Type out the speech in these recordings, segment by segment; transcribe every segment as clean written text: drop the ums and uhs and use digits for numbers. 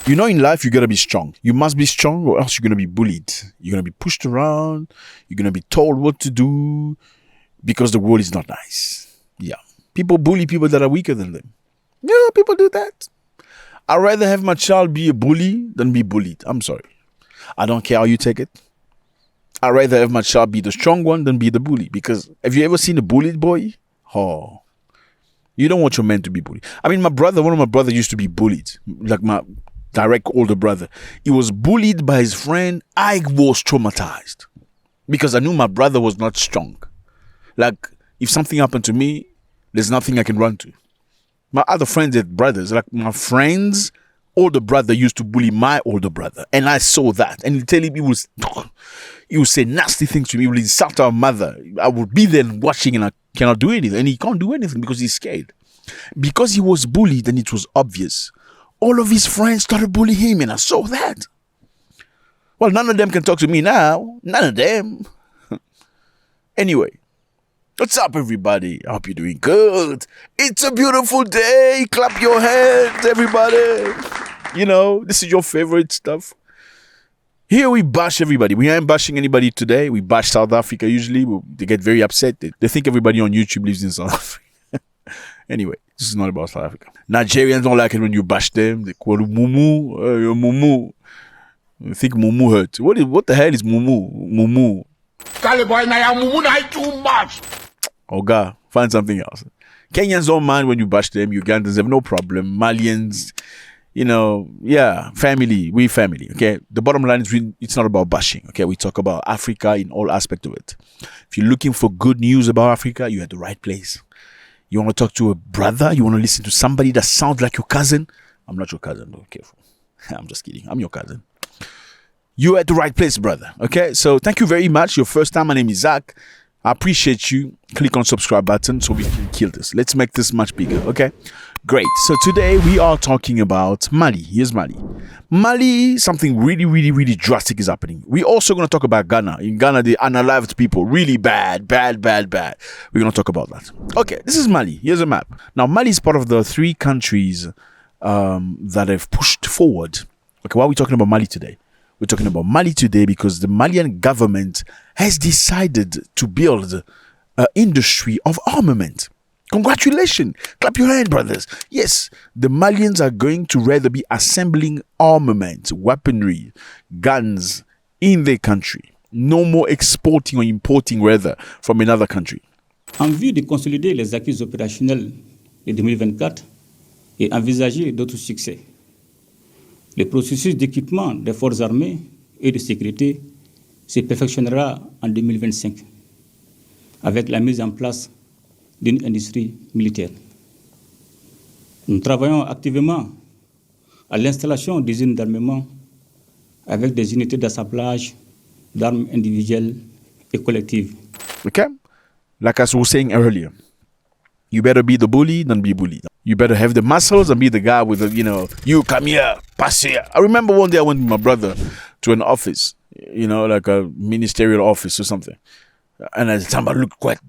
You know, in life, you got to be strong. You must be strong or else you're going to be bullied. You're going to be pushed around. You're going to be told what to do because the world is not nice. Yeah. People bully people that are weaker than them. Yeah, people do that. I'd rather have my child be a bully than be bullied. I'm sorry. I don't care how you take it. I'd rather have my child be the strong one than be the bully. Because have you ever seen a bullied boy? Oh. You don't want your man to be bullied. I mean, one of my brothers used to be bullied. Like my direct older brother. He was bullied by his friend. I was traumatized. Because I knew my brother was not strong. Like, if something happened to me, there's nothing I can run to. My other friends had brothers. Like, my friend's older brother used to bully my older brother. And I saw that. And he'd tell him he would say nasty things to me. He would insult our mother. I would be there watching and I cannot do anything. And he can't do anything because he's scared. Because he was bullied and it was obvious. All of his friends started bullying him and I saw that. Well, none of them can talk to me now. None of them. Anyway. What's up, everybody? I hope you're doing good. It's a beautiful day. Clap your hands, everybody. You know, this is your favorite stuff. Here we bash everybody. We aren't bashing anybody today. We bash South Africa usually. They get very upset. They think everybody on YouTube lives in South Africa. Anyway, this is not about South Africa. Nigerians don't like it when you bash them. They call you Mumu. You're Mumu. I think Mumu hurt. What the hell is Mumu? Mumu. Boy, now Mumu not too much. Oh God, find something else. Kenyans don't mind when you bash them. Ugandans have no problem. Malians, you know, yeah, family. We family, okay? The bottom line is it's not about bashing, okay? We talk about Africa in all aspects of it. If you're looking for good news about Africa, you're at the right place. You want to talk to a brother? You want to listen to somebody that sounds like your cousin? I'm not your cousin, though. Careful. I'm just kidding. I'm your cousin. You're at the right place, brother, okay? So thank you very much. Your first time, my name is Zack. I appreciate you. Click on subscribe button so we can kill this. Let's make this much bigger, okay? Great. So today we are talking about Mali. Here's Mali. Mali, something really, really, really drastic is happening. We're also going to talk about Ghana. In Ghana, they unalived people. Really bad. We're going to talk about that. Okay, this is Mali. Here's a map. Now, Mali is part of the 3 countries that have pushed forward. Okay, why are we talking about Mali today? We're talking about Mali today because the Malian government has decided to build an industry of armament. Congratulations. Clap your hand, brothers. Yes, the Malians are going to rather be assembling armament, weaponry, guns in their country. No more exporting or importing rather from another country. En vue de consolider les acquis opérationnels de 2024 et envisager d'autres succès. Le processus d'équipement des forces armées et de sécurité se perfectionnera en 2025 avec la mise en place d'une industrie militaire. Nous travaillons activement à l'installation d'usines d'armement avec des unités d'assemblage d'armes individuelles et collectives. Okay? Like I was saying earlier, you better be the bully than be bullied. You better have the muscles and be the guy with the, you come here, pass here. I remember one day I went with my brother to an office, like a ministerial office or something. And at the time I looked quite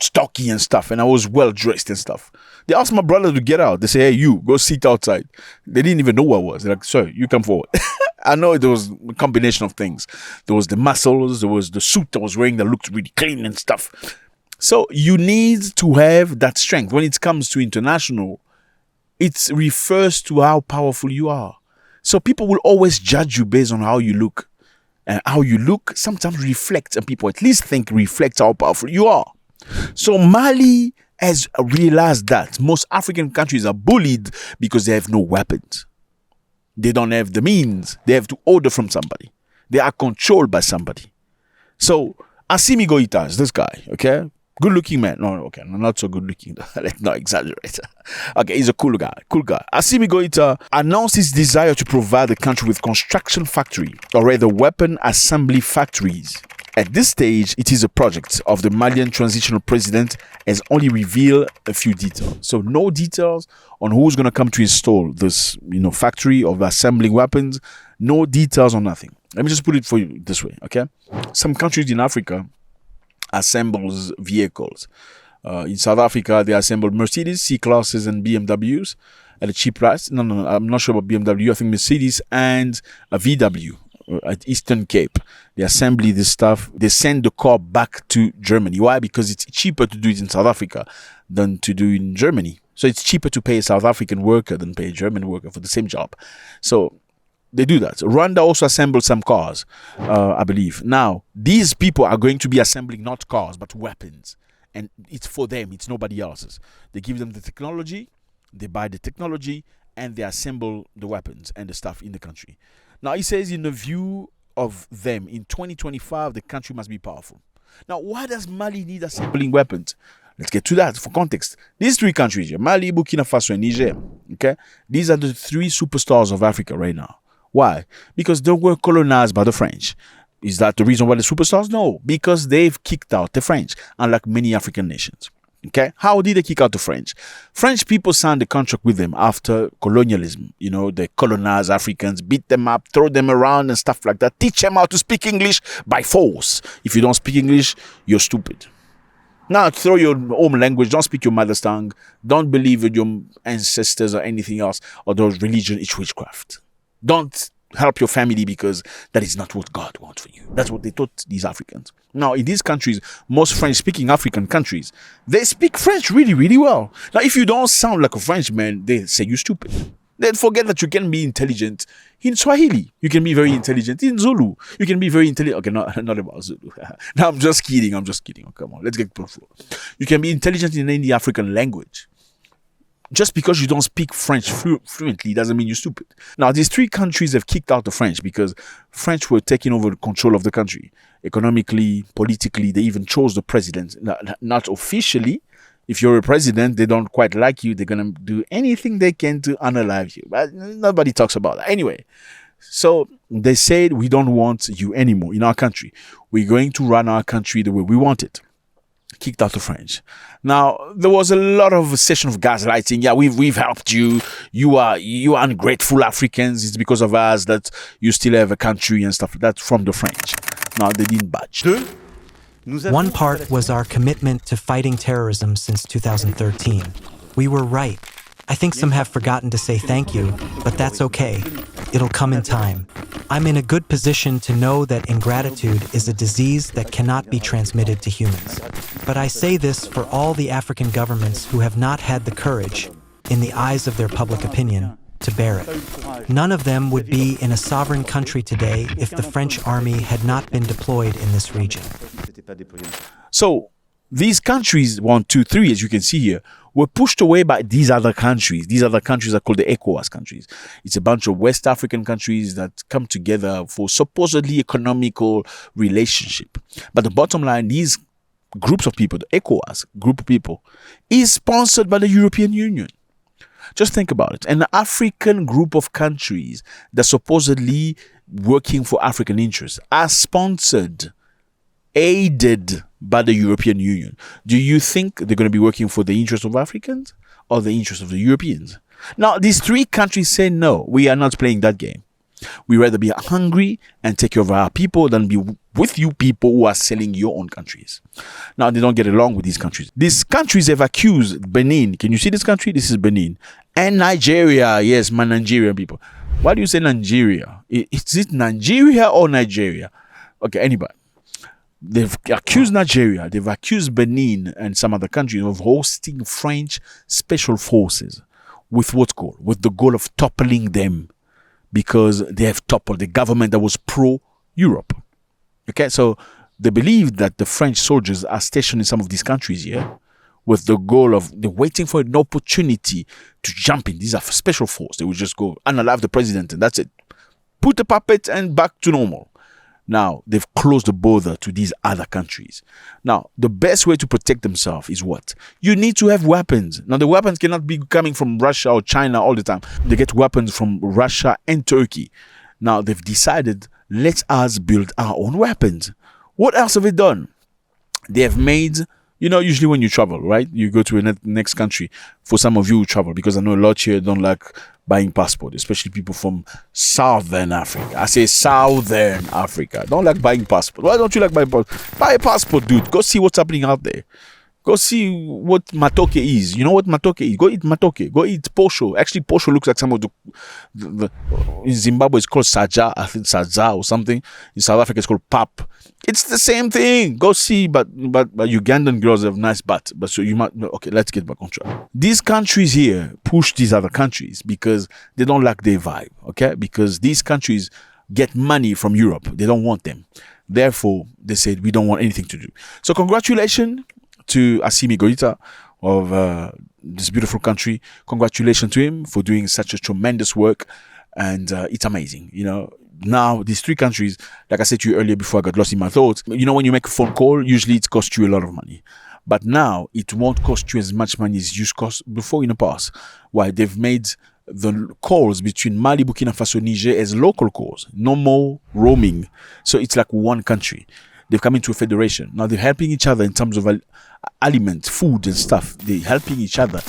stocky and stuff. And I was well dressed and stuff. They asked my brother to get out. They say, hey, you, go sit outside. They didn't even know who I was. They're like, sir, you come forward. I know there was a combination of things. There was the muscles. There was the suit I was wearing that looked really clean and stuff. So you need to have that strength. When it comes to international, it refers to how powerful you are. So people will always judge you based on how you look. And how you look sometimes reflects, and people at least think reflects how powerful you are. So Mali has realized that most African countries are bullied because they have no weapons. They don't have the means. They have to order from somebody. They are controlled by somebody. So Assimi Goïta is this guy, okay? Good looking man. No, okay, not so good looking. Let's not exaggerate. Okay, he's a cool guy. Assimi Goïta announced his desire to provide the country with construction factory, or rather weapon assembly factories. At this stage, it is a project of the Malian transitional president, has only revealed a few details. So no details on who's going to come to install this, factory of assembling weapons. No details on nothing. Let me just put it for you this way, okay? Some countries in Africa assembles vehicles, In South Africa, they assemble Mercedes, C-classes, and BMWs at a cheap price. No, I'm not sure about BMW. I think Mercedes and a VW at Eastern Cape. They assemble this stuff. They send the car back to Germany. Why? Because it's cheaper to do it in South Africa than to do it in Germany. So it's cheaper to pay a South African worker than pay a German worker for the same job. So they do that. Rwanda also assembled some cars, I believe. Now, these people are going to be assembling not cars, but weapons. And it's for them. It's nobody else's. They give them the technology, they buy the technology, and they assemble the weapons and the stuff in the country. Now, he says in the view of them, in 2025, the country must be powerful. Now, why does Mali need assembling weapons? Let's get to that for context. These three countries here, Mali, Burkina Faso, and Niger, okay? These are the three superstars of Africa right now. Why? Because they were colonized by the French. Is that the reason why they're superstars? No, because they've kicked out the French, unlike many African nations. Okay, how did they kick out the French? French people signed a contract with them after colonialism. You know, they colonized Africans, beat them up, throw them around and stuff like that. Teach them how to speak English by force. If you don't speak English, you're stupid. Now, throw your own language. Don't speak your mother's tongue. Don't believe in your ancestors or anything else, or those religion. It's witchcraft. Don't help your family because that is not what God wants for you. That's what they taught these Africans. Now, in these countries, most French-speaking African countries, they speak French really, really well. Now, if you don't sound like a Frenchman, they say you're stupid. Then forget that you can be intelligent in Swahili. You can be very intelligent in Zulu. You can be very intelligent. Okay, not about Zulu. No, I'm just kidding. Oh, come on, let's get professional. You can be intelligent in any African language. Just because you don't speak French fluently doesn't mean you're stupid. Now, these three countries have kicked out the French because French were taking over the control of the country. Economically, politically, they even chose the president. Not officially. If you're a president, they don't quite like you. They're going to do anything they can to unalive you. But nobody talks about that. Anyway, so they said, we don't want you anymore in our country. We're going to run our country the way we want it. Kicked out the French. Now, there was a lot of session of gaslighting. Yeah, we've helped you. You are ungrateful Africans. It's because of us that you still have a country and stuff like that from the French. Now, they didn't budge. One part was our commitment to fighting terrorism since 2013. We were right. I think some have forgotten to say thank you, but that's okay. It'll come in time. I'm in a good position to know that ingratitude is a disease that cannot be transmitted to humans. But I say this for all the African governments who have not had the courage, in the eyes of their public opinion, to bear it. None of them would be in a sovereign country today if the French army had not been deployed in this region. So, these countries, 1, 2, 3, as you can see here, were pushed away by these other countries. These other countries are called the ECOWAS countries. It's a bunch of West African countries that come together for supposedly economical relationship. But the bottom line, these groups of people, the ECOWAS group of people, is sponsored by the European Union. Just think about it. An African group of countries that supposedly working for African interests are sponsored, aided by the European Union. Do you think they're going to be working for the interests of Africans or the interests of the Europeans? Now, these three countries say, no, we are not playing that game. We rather be hungry and take care of our people than be with you people who are selling your own countries. Now, they don't get along with these countries. These countries have accused Benin. Can you see this country? This is Benin. And Nigeria. Yes, my Nigerian people. Why do you say Nigeria? Is it Nigeria or Nigeria? Okay, anybody. They've accused Nigeria, they've accused Benin and some other countries of hosting French special forces with with the goal of toppling them because they have toppled the government that was pro-Europe. Okay, so they believe that the French soldiers are stationed in some of these countries here with the goal of they're waiting for an opportunity to jump in. These are special force. They will just go unalive the president and that's it. Put the puppet and back to normal. Now, they've closed the border to these other countries. Now, the best way to protect themselves is what? You need to have weapons. Now, the weapons cannot be coming from Russia or China all the time. They get weapons from Russia and Turkey. Now, they've decided, let us build our own weapons. What else have they done? They have made, usually when you travel, right? You go to a next country. For some of you who travel, because I know a lot here don't like buying passport, especially people from Southern Africa. I say Southern Africa. Don't like buying passport. Why don't you like buying passport? Buy a passport, dude. Go see what's happening out there. Go see what matoke is. You know what matoke is? Go eat matoke. Go eat posho. Actually, posho looks like some of the in Zimbabwe it's called saja. I think saza or something. In South Africa it's called pap. It's the same thing. Go see, but Ugandan girls have nice butt. But so you might okay. Let's get back on track. These countries here push these other countries because they don't like their vibe. Okay, because these countries get money from Europe. They don't want them. Therefore, they said we don't want anything to do. So congratulations to Assimi Goïta of this beautiful country. Congratulations to him for doing such a tremendous work, and it's amazing. You know, now these three countries, like I said to you earlier before I got lost in my thoughts, you know, when you make a phone call, usually it costs you a lot of money. But now it won't cost you as much money as it used to cost before in the past. Why? They've made the calls between Mali, Burkina Faso, Niger as local calls. No more roaming. So it's like one country. They've come into a federation. Now they're helping each other in terms of aliment, food and stuff. They're helping each other.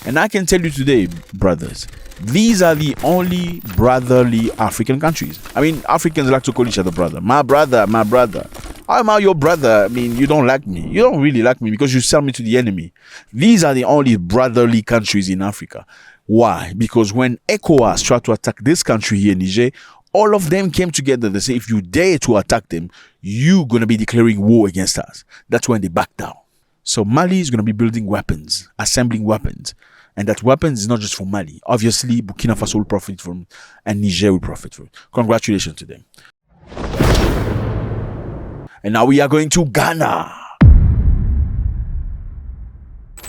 And I can tell you today, brothers, these are the only brotherly African countries. I mean, Africans like to call each other brother. My brother, my brother. I'm not your brother. I mean, you don't like me. You don't really like me because you sell me to the enemy. These are the only brotherly countries in Africa. Why? Because when ECOWAS tried to attack this country here in Niger, all of them came together. They say, if you dare to attack them, you're going to be declaring war against us. That's when they back down. So Mali is going to be building weapons, assembling weapons. And that weapons is not just for Mali. Obviously, Burkina Faso will profit from it, and Niger will profit from it. Congratulations to them. And now we are going to Ghana.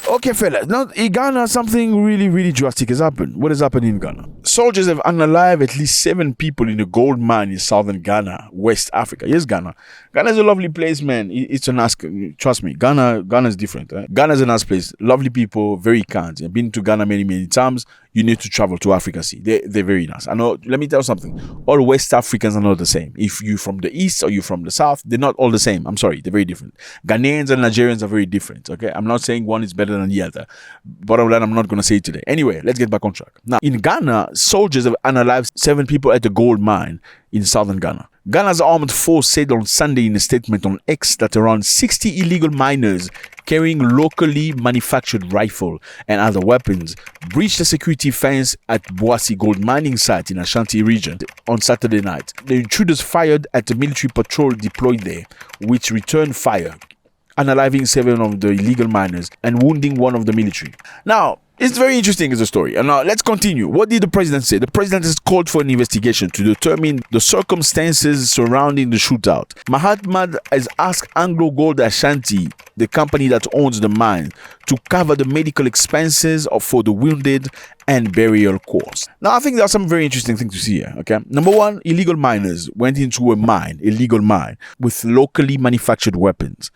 Okay, fellas. Now, in Ghana, something really, really drastic has happened. What has happened in Ghana? Soldiers have unalived at least 7 people in a gold mine in southern Ghana, West Africa. Yes, Ghana. Ghana is a lovely place, man. It's a nice, trust me, Ghana is different. Ghana is a nice place. Lovely people, very kind. I've been to Ghana many, many times. You need to travel to Africa. See, they're very nice. I know, let me tell you something. All West Africans are not the same. If you're from the East or you're from the South, they're not all the same. I'm sorry, they're very different. Ghanaians and Nigerians are very different, okay? I'm not saying one is better than the other. Bottom line, I'm not going to say it today. Anyway, let's get back on track. Now, in Ghana, soldiers have unalived 7 people at a gold mine in southern Ghana. Ghana's armed force said on Sunday in a statement on X that around 60 illegal miners carrying locally manufactured rifle and other weapons breached the security fence at Boasi gold mining site in Ashanti region on Saturday night. The intruders fired at a military patrol deployed there, which returned fire, unaliving 7 of the illegal miners and wounding 1 of the military. Now, it's very interesting as a story. And now let's continue. What did the president say? The president has called for an investigation to determine the circumstances surrounding the shootout. Mahatma has asked Anglo Gold Ashanti, the company that owns the mine, to cover the medical expenses for the wounded and burial costs. Now, I think there are some very interesting things to see here. Okay, number one, illegal miners went into a illegal mine, with locally manufactured weapons.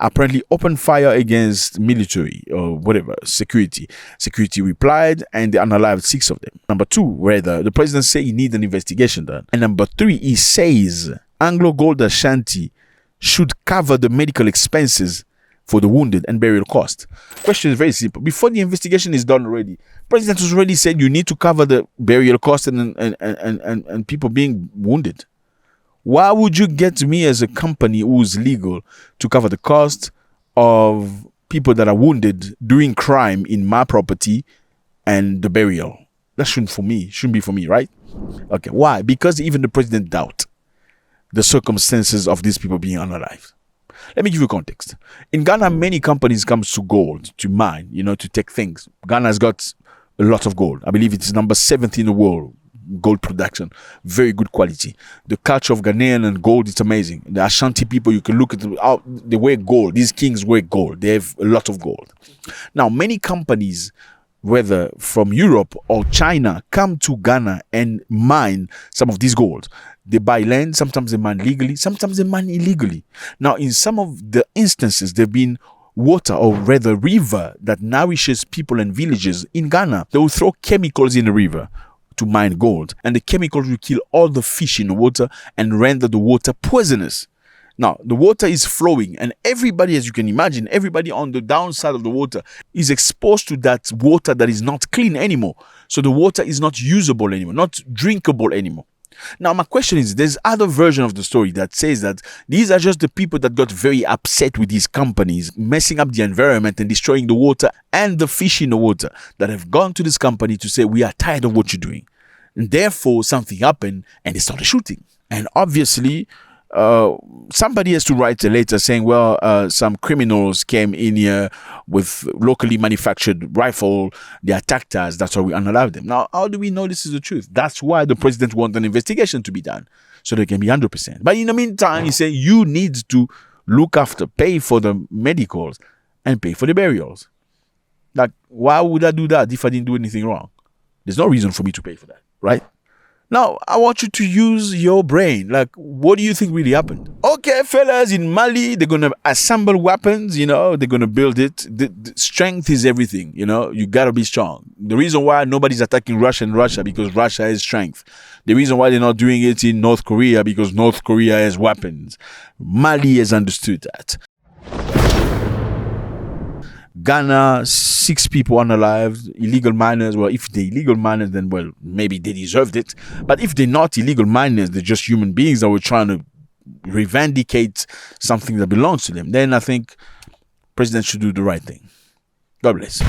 Apparently opened fire against military or whatever, security. Security replied and they unalived 6 of them. Number 2, the president said he needs an investigation done. And number 3, he says Anglo Gold Ashanti should cover the medical expenses for the wounded and burial cost. Question is very simple. Before the investigation is done already, president has already said you need to cover the burial cost and people being wounded. Why would you get me as a company who's legal to cover the cost of people that are wounded doing crime in my property and the burial? That shouldn't be for me, right? Okay, why? Because even the president doubt the circumstances of these people being unalived. Let me give you context. In Ghana, many companies come to gold, to mine, to take things. Ghana has got a lot of gold. I believe it's number 7th in the world. Gold production, very good quality. The culture of Ghanaian and gold is amazing. The Ashanti people, you can look at them, they wear gold. These kings wear gold. They have a lot of gold. Now, many companies, whether from Europe or China, come to Ghana and mine some of these gold. They buy land, sometimes they mine legally, sometimes they mine illegally. Now, in some of the instances, there have been water, or rather river, that nourishes people and villages in Ghana. They will throw chemicals in the river to mine gold, and the chemicals will kill all the fish in the water and render the water poisonous. Now, the water is flowing, and everybody, as you can imagine, everybody on the downside of the water is exposed to that water that is not clean anymore. So the water is not usable anymore, not drinkable anymore. Now, my question is, there's other version of the story that says that these are just the people that got very upset with these companies messing up the environment and destroying the water and the fish in the water, that have gone to this company to say, we are tired of what you're doing. And therefore, something happened and they started shooting. And obviously, somebody has to write a letter saying, well, some criminals came in here with locally manufactured rifle, they attacked us, that's why we unalive them. Now, how do we know this is the truth? That's why the president wants an investigation to be done, so they can be 100%. But in the meantime, he said, you need to look after, pay for the medicals and pay for the burials. Like, why would I do that if I didn't do anything wrong? There's no reason for me to pay for that, right? Now, I want you to use your brain. Like, what do you think really happened? Okay, fellas, in Mali, they're going to assemble weapons, they're going to build it. The strength is everything, you got to be strong. The reason why nobody's attacking Russia because Russia has strength. The reason why they're not doing it in North Korea, because North Korea has weapons. Mali has understood that. Ghana, 6 people unalived, illegal miners. Well, if they're illegal miners, then, well, maybe they deserved it. But if they're not illegal miners, they're just human beings that were trying to revindicate something that belongs to them, then I think president should do the right thing. God bless.